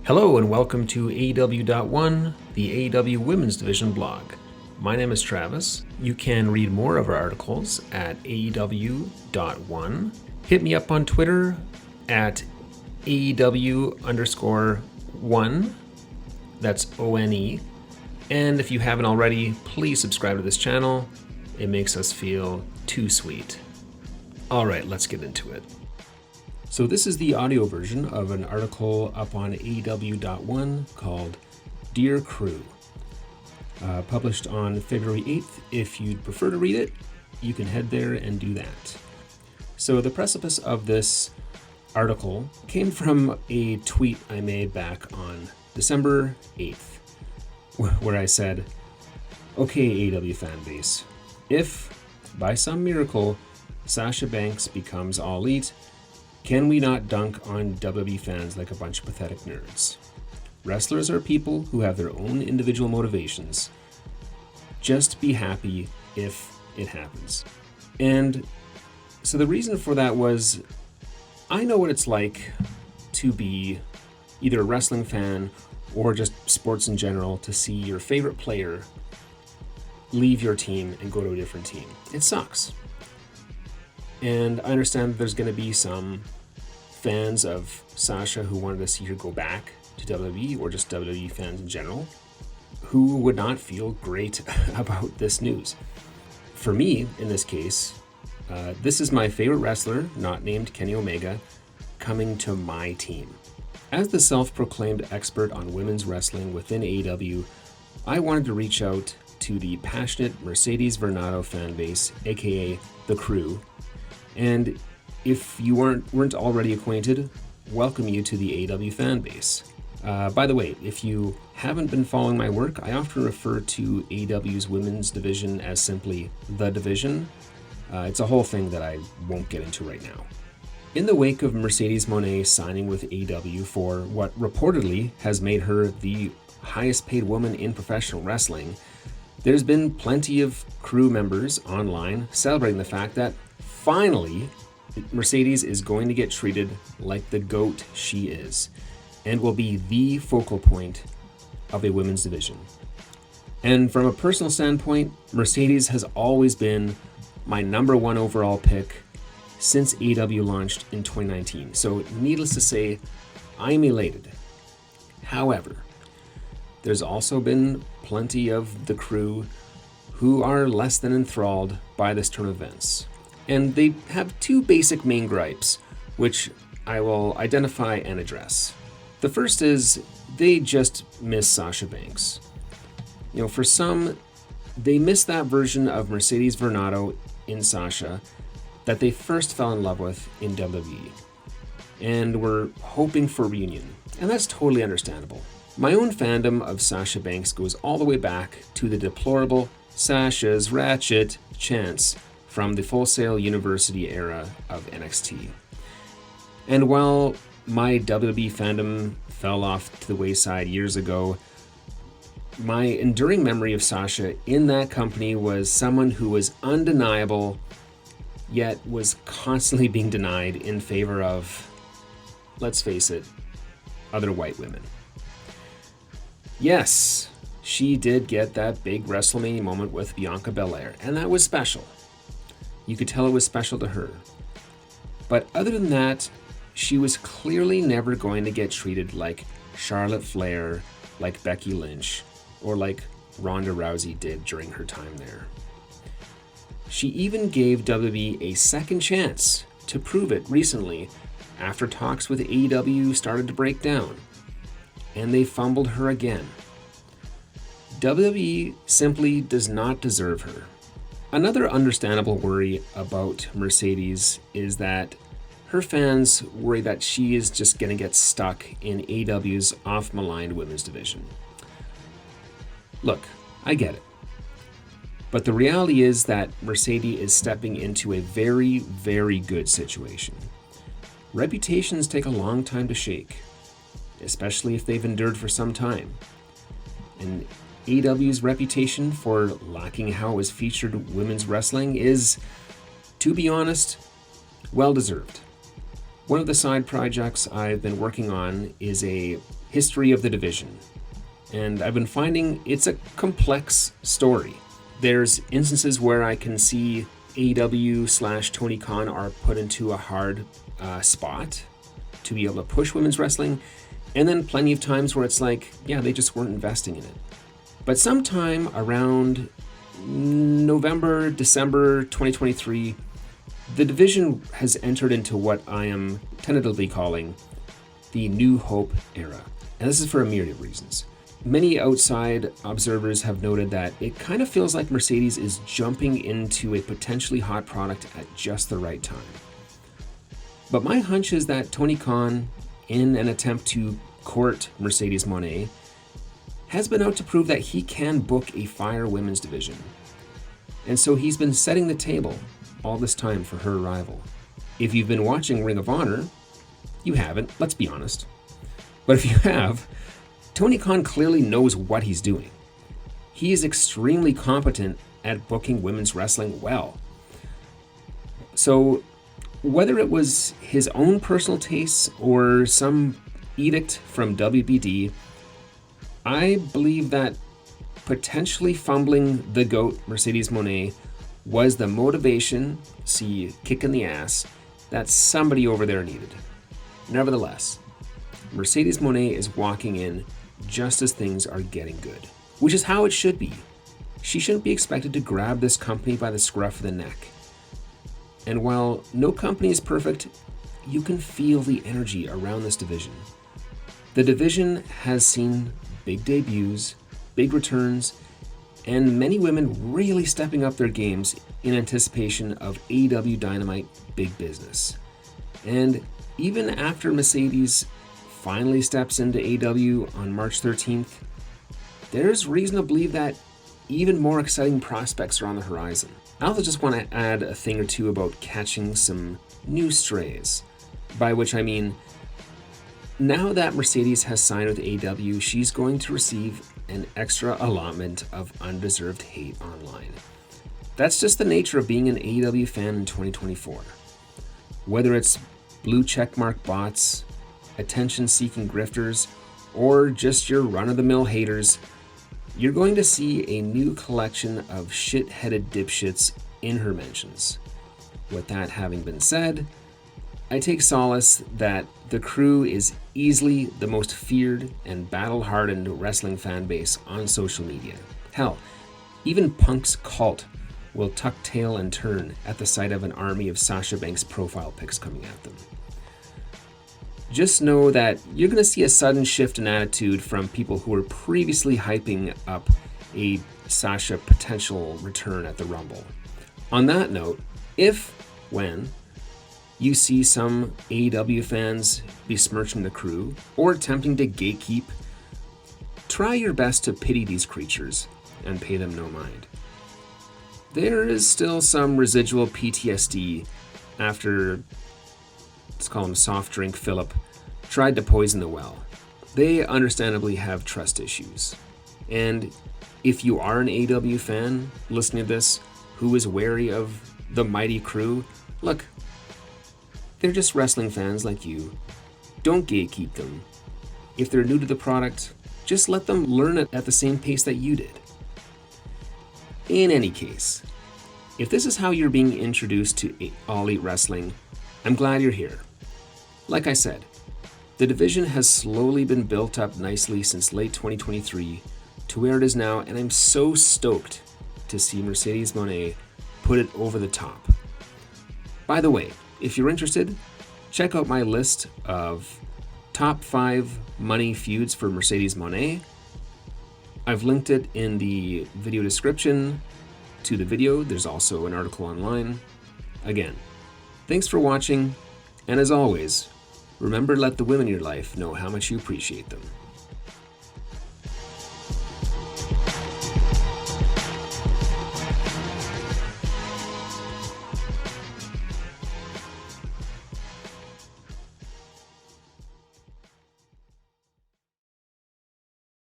Hello and welcome to AEW.1, the AEW Women's Division blog. My name is Travis. You can read more of our articles at AEW.1. Hit me up on Twitter at AEW_1. That's ONE. And if you haven't already, please subscribe to this channel. It makes us feel too sweet. All right, let's get into it. So this is the audio version of an article up on AEW.1 called Dear Krew, published on February 8th. If you'd prefer to read it, you can head there and do that. So the precipice of this article came from a tweet I made back on December 8th, where I said, "Okay, AEW fan base, if, by some miracle, Sasha Banks becomes All Elite, can we not dunk on WWE fans like a bunch of pathetic nerds? Wrestlers are people who have their own individual motivations. Just be happy if it happens." And so the reason for that was, I know what it's like to be either a wrestling fan or just sports in general, to see your favorite player leave your team and go to a different team. It sucks. And I understand that there's going to be some fans of Sasha who wanted to see her go back to WWE, or just WWE fans in general, who would not feel great about this news. For me, in this case, this is my favorite wrestler, not named Kenny Omega, coming to my team. As the self-proclaimed expert on women's wrestling within AEW, I wanted to reach out to the passionate Mercedes Varnado fan base, aka the Krew, and if you weren't already acquainted, welcome you to the AEW fan base. By the way, if you haven't been following my work, I often refer to AEW's women's division as simply the division. It's a whole thing that I won't get into right now. In the wake of Mercedes Moné signing with AEW for what reportedly has made her the highest paid woman in professional wrestling, there's been plenty of Krew members online celebrating the fact that finally Mercedes is going to get treated like the GOAT she is, and will be the focal point of a women's division. And from a personal standpoint, Mercedes has always been my number one overall pick since AEW launched in 2019. So needless to say, I'm elated. However, there's also been plenty of the Krew who are less than enthralled by this turn of events. And they have two basic main gripes, which I will identify and address. The first is they just miss Sasha Banks. For some, they miss that version of Mercedes Varnado in Sasha that they first fell in love with in WWE, and were hoping for a reunion, and that's totally understandable. My own fandom of Sasha Banks goes all the way back to the deplorable "Sasha's Ratchet" chants from the Full Sail University era of NXT. And while my WWE fandom fell off to the wayside years ago, my enduring memory of Sasha in that company was someone who was undeniable, yet was constantly being denied in favor of, let's face it, other white women. Yes, she did get that big WrestleMania moment with Bianca Belair, and that was special. You could tell it was special to her. But other than that, she was clearly never going to get treated like Charlotte Flair, like Becky Lynch, or like Ronda Rousey did during her time there. She even gave WWE a second chance to prove it recently after talks with AEW started to break down, and they fumbled her again. WWE simply does not deserve her. Another understandable worry about Mercedes is that her fans worry that she is just going to get stuck in AEW's off-maligned women's division. Look, I get it. But the reality is that Mercedes is stepping into a very, very good situation. Reputations take a long time to shake, especially if they've endured for some time. And AEW's reputation for lacking how it was featured women's wrestling is, to be honest, well deserved. One of the side projects I've been working on is a history of the division, and I've been finding it's a complex story. There's instances where I can see AEW/Tony Khan are put into a hard spot to be able to push women's wrestling, and then plenty of times where it's like, yeah, they just weren't investing in it. But sometime around November, December 2023, the division has entered into what I am tentatively calling the New Hope era. And this is for a myriad of reasons. Many outside observers have noted that it kind of feels like Mercedes is jumping into a potentially hot product at just the right time. But my hunch is that Tony Khan, in an attempt to court Mercedes Moné, has been out to prove that he can book a fire women's division. And so he's been setting the table all this time for her arrival. If you've been watching Ring of Honor, you haven't, let's be honest. But if you have, Tony Khan clearly knows what he's doing. He is extremely competent at booking women's wrestling well. So whether it was his own personal tastes or some edict from WBD, I believe that potentially fumbling the GOAT, Mercedes Moné, was the motivation, see, kick in the ass, that somebody over there needed. Nevertheless, Mercedes Moné is walking in just as things are getting good, which is how it should be. She shouldn't be expected to grab this company by the scruff of the neck. And while no company is perfect, you can feel the energy around this division. The division has seen big debuts, big returns, and many women really stepping up their games in anticipation of AEW Dynamite Big Business. And even after Mercedes finally steps into AEW on March 13th, there's reason to believe that even more exciting prospects are on the horizon. I also just want to add a thing or two about catching some new strays, by which I mean, now that Mercedes has signed with AEW, she's going to receive an extra allotment of undeserved hate online. That's just the nature of being an AEW fan in 2024. Whether it's blue checkmark bots, attention-seeking grifters, or just your run-of-the-mill haters, you're going to see a new collection of shit-headed dipshits in her mentions. With that having been said, I take solace that the Krew is easily the most feared and battle-hardened wrestling fan base on social media. Hell, even Punk's cult will tuck tail and turn at the sight of an army of Sasha Banks profile pics coming at them. Just know that you're going to see a sudden shift in attitude from people who were previously hyping up a Sasha potential return at the Rumble. On that note, when you see some AEW fans besmirching the Krew or attempting to gatekeep, try your best to pity these creatures and pay them no mind. There is still some residual PTSD after, let's call him Soft Drink Phillip, tried to poison the well. They understandably have trust issues. And if you are an AEW fan listening to this who is wary of the mighty Krew, look, they're just wrestling fans like you. Don't gatekeep them. If they're new to the product, just let them learn it at the same pace that you did. In any case, if this is how you're being introduced to All Elite Wrestling, I'm glad you're here. Like I said, the division has slowly been built up nicely since late 2023 to where it is now, and I'm so stoked to see Mercedes Moné put it over the top. By the way, if you're interested, check out my list of top 5 money feuds for Mercedes Moné. I've linked it in the video description to the video. There's also an article online. Again, thanks for watching, and as always, remember to let the women in your life know how much you appreciate them.